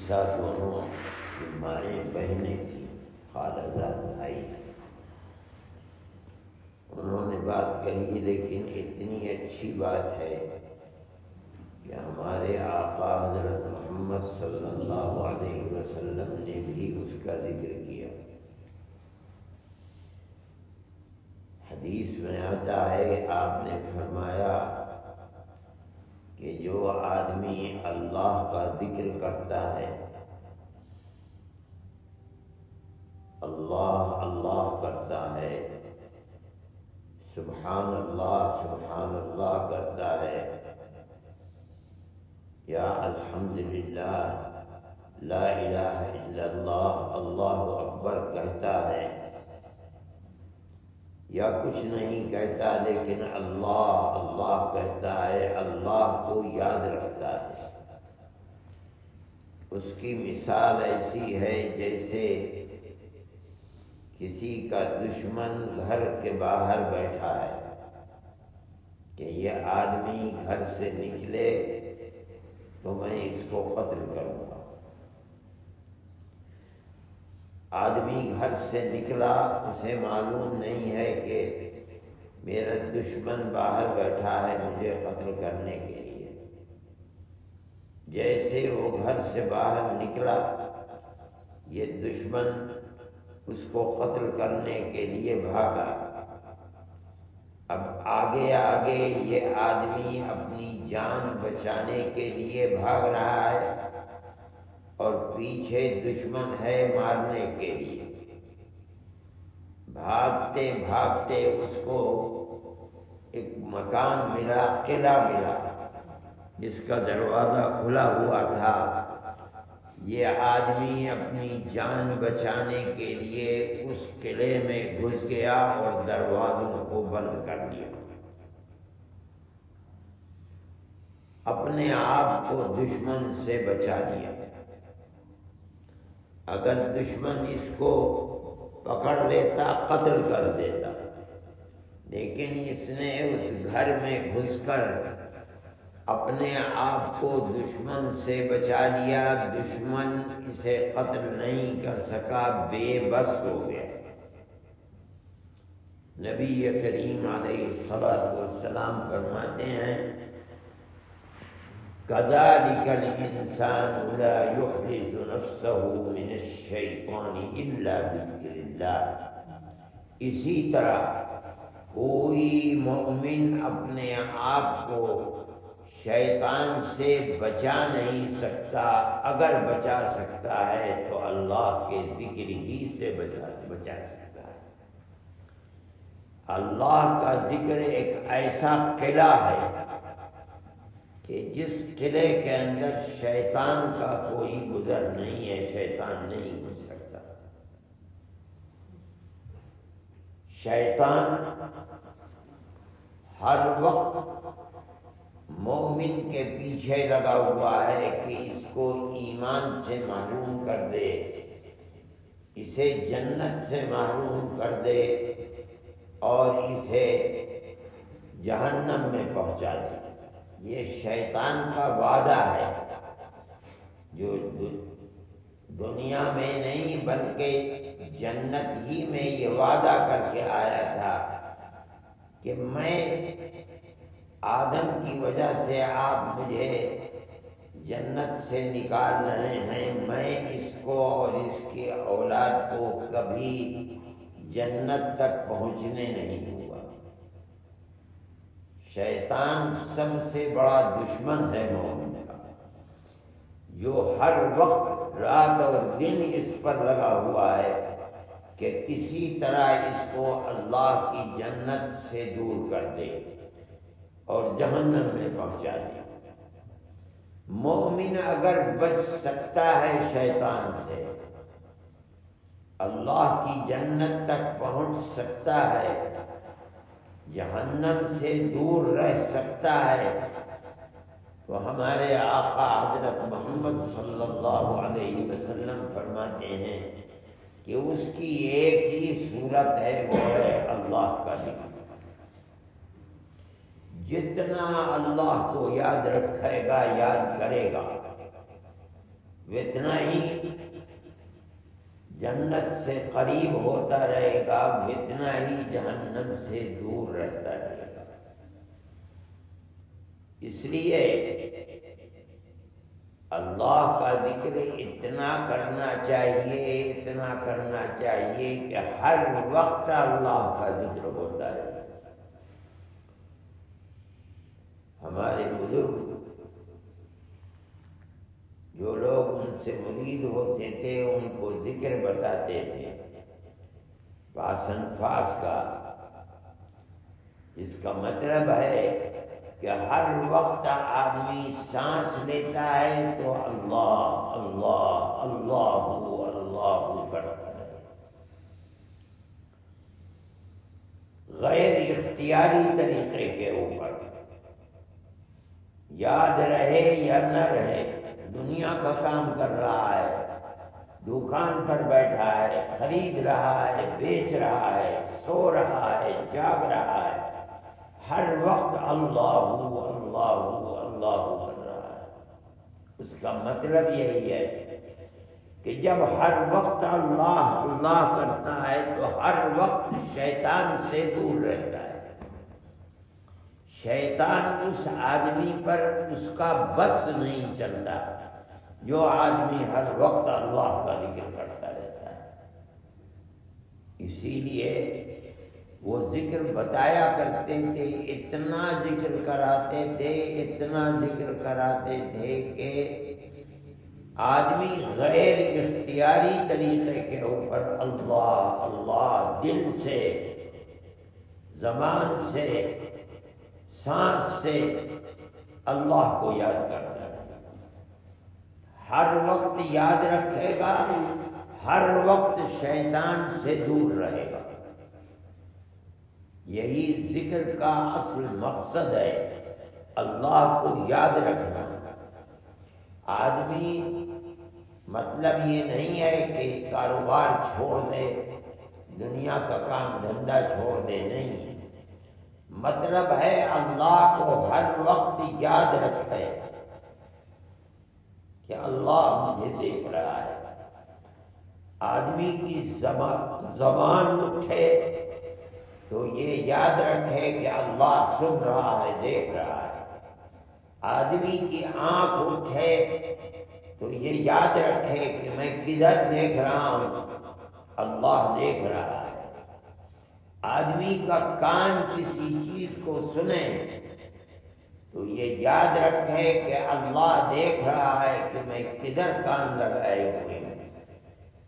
نفیسہ دونوں کی مائیں بہنیں تھیں، خالہ زاد بھائی۔ انہوں نے بات کہی، لیکن اتنی اچھی بات ہے کہ ہمارے آقا حضرت محمد صلی اللہ علیہ وسلم نے بھی اس کا ذکر کیا۔ حدیث میں آتا ہے، آپ نے فرمایا کہ جو آدمی اللہ کا ذکر کرتا ہے، اللہ اللہ کرتا ہے، سبحان اللہ کرتا ہے، یا الحمدللہ، لا الہ الا اللہ، اللہ اکبر کہتا ہے، یا کچھ نہیں کہتا لیکن اللہ اللہ کہتا ہے، اللہ کو یاد رکھتا ہے، اس کی مثال ایسی ہے جیسے کسی کا دشمن گھر کے باہر بیٹھا ہے کہ یہ آدمی گھر سے نکلے تو میں اس کو قتل کروں گا۔ آدمی گھر سے نکلا، اسے معلوم نہیں ہے کہ میرا دشمن باہر بیٹھا ہے مجھے قتل کرنے کے لیے۔ جیسے وہ گھر سے باہر نکلا، یہ دشمن اس کو قتل کرنے کے لیے بھاگا۔ اب آگے آگے یہ آدمی اپنی جان بچانے کے لیے بھاگ رہا ہے اور پیچھے دشمن ہے مارنے کے لیے۔ بھاگتے بھاگتے اس کو ایک مکان ملا، قلعہ ملا، جس کا دروازہ کھلا ہوا تھا۔ یہ آدمی اپنی جان بچانے کے لیے اس قلعے میں گھس گیا اور دروازوں کو بند کر دیا، اپنے آپ کو دشمن سے بچا لیا۔ اگر دشمن اس کو پکڑ لیتا، قتل کر دیتا، لیکن اس نے اس گھر میں گھس کر اپنے آپ کو دشمن سے بچا لیا۔ دشمن اسے قتل نہیں کر سکا، بے بس ہو گیا۔ نبی کریم علیہ السلام فرماتے ہیں، كذلك الإنسان لا يحرز نفسه من الشيطان إلا بذكر الله۔ اسی طرح کوئی مومن اپنے آپ کو شیطان سے بچا نہیں سکتا، اگر بچا سکتا ہے تو اللہ کے ذکر ہی سے بچا سکتا ہے۔ اللہ کا ذکر ایک ایسا قلعہ ہے کہ جس قلعے کے اندر شیطان کا کوئی گزر نہیں ہے، شیطان نہیں گھس سکتا۔ شیطان ہر وقت مومن کے پیچھے لگا ہوا ہے کہ اس کو ایمان سے محروم کر دے، اسے جنت سے محروم کر دے اور اسے جہنم میں پہنچا دے۔ یہ شیطان کا وعدہ ہے جو دنیا میں نہیں بلکہ جنت ہی میں یہ وعدہ کر کے آیا تھا کہ میں آدم کی وجہ سے آپ مجھے جنت سے نکال رہے ہیں، میں اس کو اور اس کی اولاد کو کبھی جنت تک پہنچنے نہیں دوں گا۔ شیطان سب سے بڑا دشمن ہے مومن کا، جو ہر وقت رات اور دن اس پر لگا ہوا ہے کہ کسی طرح اس کو اللہ کی جنت سے دور کر دے اور جہنم میں پہنچا دے۔ مومن اگر بچ سکتا ہے شیطان سے، اللہ کی جنت تک پہنچ سکتا ہے، جہنم سے دور رہ سکتا ہے، تو ہمارے آقا حضرت محمد صلی اللہ علیہ وسلم فرماتے ہیں کہ اس کی ایک ہی صورت ہے، وہ ہے اللہ کا ذکر۔ جتنا اللہ کو یاد رکھے گا، یاد کرے گا، اتنا ہی جنت سے قریب ہوتا رہے گا، اتنا ہی جہنم سے دور رہتا رہے گا۔ اس لیے اللہ کا ذکر اتنا کرنا چاہیے، اتنا کرنا چاہیے کہ ہر وقت اللہ کا ذکر ہوتا رہے۔ ہمارے بزرگ جو لوگ ان سے مرید ہوتے تھے ان کو ذکر بتاتے تھے پاس انفاس کا، جس کا مطلب ہے کہ ہر وقت آدمی سانس لیتا ہے تو اللہ اللہ اللہ اللہ کرتا ہے، غیر اختیاری طریقے کے اوپر، یاد رہے یا نہ رہے، دنیا کا کام کر رہا ہے، دکان پر بیٹھا ہے، خرید رہا ہے، بیچ رہا ہے، سو رہا ہے، جاگ رہا ہے، ہر وقت اللہ اللہ اللہ کر رہا ہے۔ اس کا مطلب یہی ہے کہ جب ہر وقت اللہ اللہ کرتا ہے تو ہر وقت شیطان سے دور رہتا ہے، شیطان اس آدمی پر اس کا بس نہیں چلتا جو آدمی ہر وقت اللہ کا ذکر کرتا رہتا ہے۔ اسی لیے وہ ذکر بتایا کرتے تھے، اتنا ذکر کراتے تھے، اتنا ذکر کراتے تھے کہ آدمی غیر اختیاری طریقے کے اوپر اللہ اللہ دل سے، زبان سے، سانس سے اللہ کو یاد کرتا ہے، ہر وقت یاد رکھے گا، ہر وقت شیطان سے دور رہے گا۔ یہی ذکر کا اصل مقصد ہے، اللہ کو یاد رکھنا۔ آدمی مطلب یہ نہیں ہے کہ کاروبار چھوڑ دے، دنیا کا کام دھندا چھوڑ دے، نہیں، مطلب ہے اللہ کو ہر وقت یاد رکھے کہ اللہ مجھے دیکھ رہا ہے۔ آدمی کی زبان اٹھے تو یہ یاد رکھے کہ اللہ سن رہا ہے، دیکھ رہا ہے۔ آدمی کی آنکھ اٹھے تو یہ یاد رکھے کہ میں کدھر دیکھ رہا ہوں، اللہ دیکھ رہا ہے۔ آدمی کا کان کسی چیز کو سنے تو یہ یاد رکھے کہ اللہ دیکھ رہا ہے کہ میں کدھر کان لگائے ہوئے ہوں۔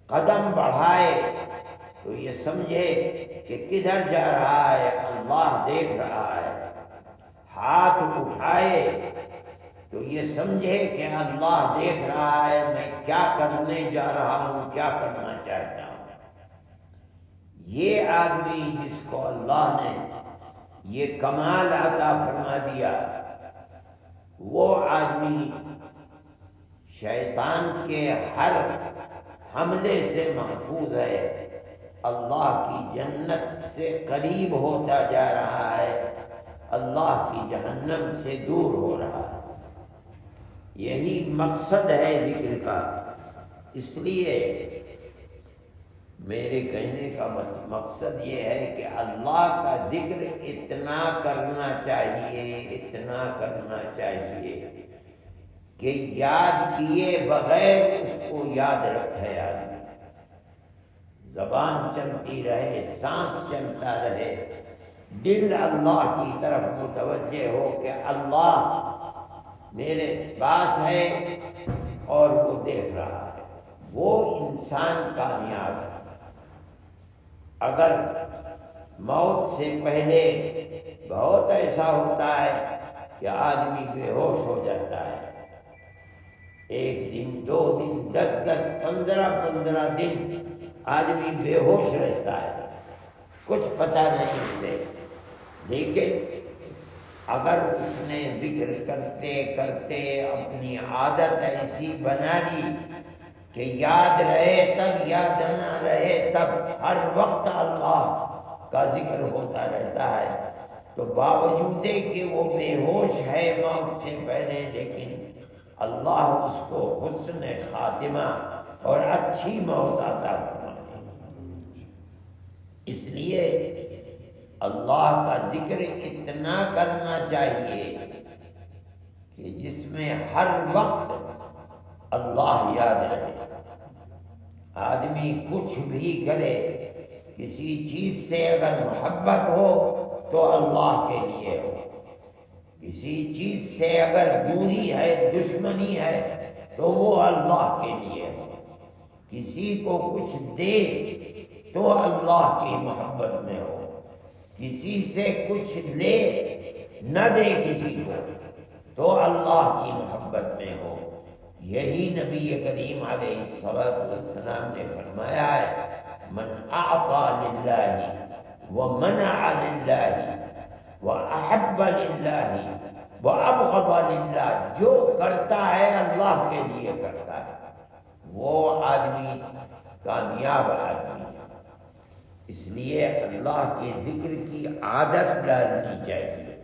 قدم بڑھائے تو یہ سمجھے کہ کدھر جا رہا ہے، اللہ دیکھ رہا ہے۔ ہاتھ اٹھائے تو یہ سمجھے کہ اللہ دیکھ رہا ہے، میں کیا کرنے جا رہا ہوں، کیا کرنا چاہتا ہوں۔ یہ آدمی جس کو اللہ نے یہ کمال عطا فرما دیا، وہ آدمی شیطان کے ہر حملے سے محفوظ ہے، اللہ کی جنت سے قریب ہوتا جا رہا ہے، اللہ کی جہنم سے دور ہو رہا ہے۔ یہی مقصد ہے ذکر کا۔ اس لیے میرے کہنے کا مقصد یہ ہے کہ اللہ کا ذکر اتنا کرنا چاہیے، اتنا کرنا چاہیے کہ یاد کیے بغیر اس کو یاد رکھے آدمی، زبان چلتی رہے، سانس چلتا رہے، دل اللہ کی طرف متوجہ ہو کہ اللہ میرے پاس ہے اور وہ دیکھ رہا ہے، وہ انسان کامیاب ہے۔ اگر موت سے پہلے بہت ایسا ہوتا ہے کہ آدمی بے ہوش ہو جاتا ہے، 1 دن 2 دن 10 15 دن آدمی بے ہوش رہتا ہے، کچھ پتہ نہیں اسے، لیکن اگر اس نے ذکر کرتے کرتے اپنی عادت ایسی بنا لی کہ یاد رہے تب، یاد نہ رہے تب، ہر وقت اللہ کا ذکر ہوتا رہتا ہے، تو باوجود کہ وہ بے ہوش ہے موت سے پہلے، لیکن اللہ اس کو حسن خاتمہ اور اچھی موت عطا فرمائے گا۔ اس لیے اللہ کا ذکر اتنا کرنا چاہیے کہ جس میں ہر وقت اللہ یاد رہے۔ آدمی کچھ بھی کرے، کسی چیز سے اگر محبت ہو تو اللہ کے لیے ہو، کسی چیز سے اگر دوری ہے، دشمنی ہے تو وہ اللہ کے لیے ہو، کسی کو کچھ دے تو اللہ کی محبت میں ہو، کسی سے کچھ لے نہ دے کسی کو تو اللہ کی محبت میں ہو۔ یہی نبی کریم علیہ السلام نے فرمایا ہے، من اعطى للہ ومنع للہ واحب للہ وابغض للہ، جو کرتا ہے اللہ کے لیے کرتا ہے وہ آدمی کامیاب آدمی ہے۔ اس لیے اللہ کے ذکر کی عادت ڈالنی چاہیے،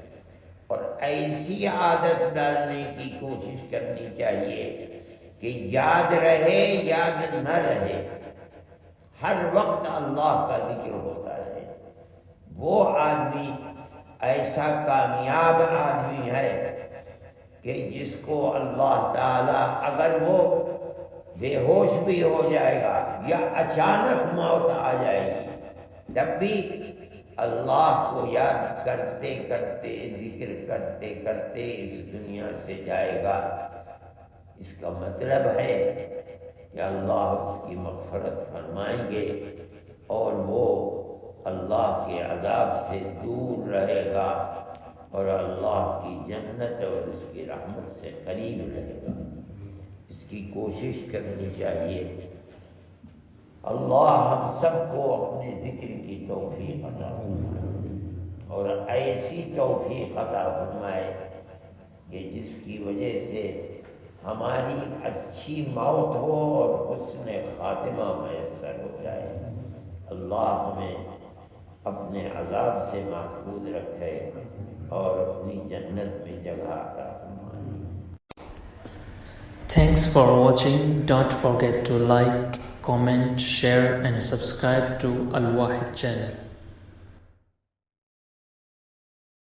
اور ایسی عادت ڈالنے کی کوشش کرنی چاہیے کہ یاد رہے یاد نہ رہے، ہر وقت اللہ کا ذکر ہوتا رہے۔ وہ آدمی ایسا کامیاب آدمی ہے کہ جس کو اللہ تعالیٰ، اگر وہ بے ہوش بھی ہو جائے گا یا اچانک موت آ جائے گی، تب بھی اللہ کو یاد کرتے کرتے، ذکر کرتے کرتے اس دنیا سے جائے گا۔ اس کا مطلب ہے کہ اللہ اس کی مغفرت فرمائیں گے اور وہ اللہ کے عذاب سے دور رہے گا اور اللہ کی جنت اور اس کی رحمت سے قریب رہے گا۔ اس کی کوشش کرنی چاہیے۔ اللہ ہم سب کو اپنے ذکر کی توفیق عطا فرمائے اور ایسی توفیق عطا فرمائے کہ جس کی وجہ سے ہماری اچھی موت ہو اور حسن خاتمہ میسر ہو جائے۔ اللہ ہمیں اپنے عذاب سے محفوظ رکھے اور اپنی جنت میں جگہ عطا فرمائے۔ Thanks for watching. Don't forget to like, comment, share and subscribe to Al Wahid channel.